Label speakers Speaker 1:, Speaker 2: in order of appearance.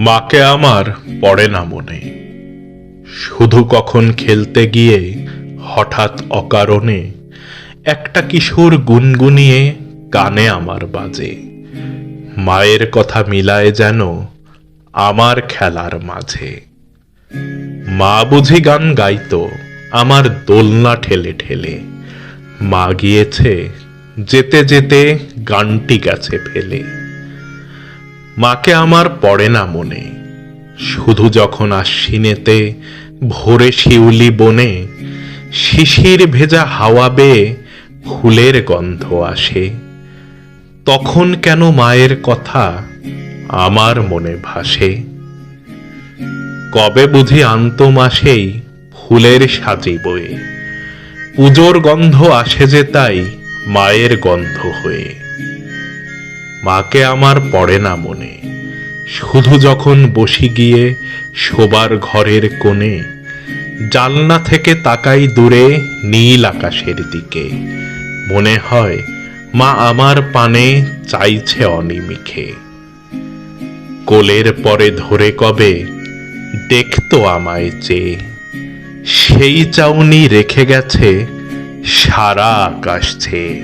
Speaker 1: মাকে আমার পড়ে না মনে, শুধু কখন খেলতে গিয়ে হঠাৎ অকারণে একটা কিশোর গুনগুনিয়ে কানে আমার বাজে। মায়ের কথা মিলায় যেন আমার খেলার মাঝে। মা বুঝি গান গাইতো আমার দোলনা ঠেলে ঠেলে, মা গিয়েছে যেতে যেতে গানটি গেছে ফেলে। মাকে আমার পড়ে না মনে, শুধু যখন আশ্বিনেতে ভোরে শিউলি বনে শিশির ভেজা হাওয়া বেয়ে ফুলের গন্ধ আসে, তখন কেন মায়ের কথা আমার মনে ভাসে। কবে বুঝি আনতো মাসেই ফুলের সাজি বয়ে, পুজোর গন্ধ আসে যে তাই মায়ের গন্ধ হয়ে। মাকে আমার পড়ে না মনে, শুধু যখন বসি গিয়ে শোবার ঘরের কোণে, জানলা থেকে তাকাই দূরে নীল আকাশের দিকে, মনে হয় মা আমার পানে চাইছে অনিমিখে। কোলের পরে ধরে কবে দেখতো আমায় চেয়ে, সেই চাউনি রেখে গেছে সারা আকাশ ছেয়ে।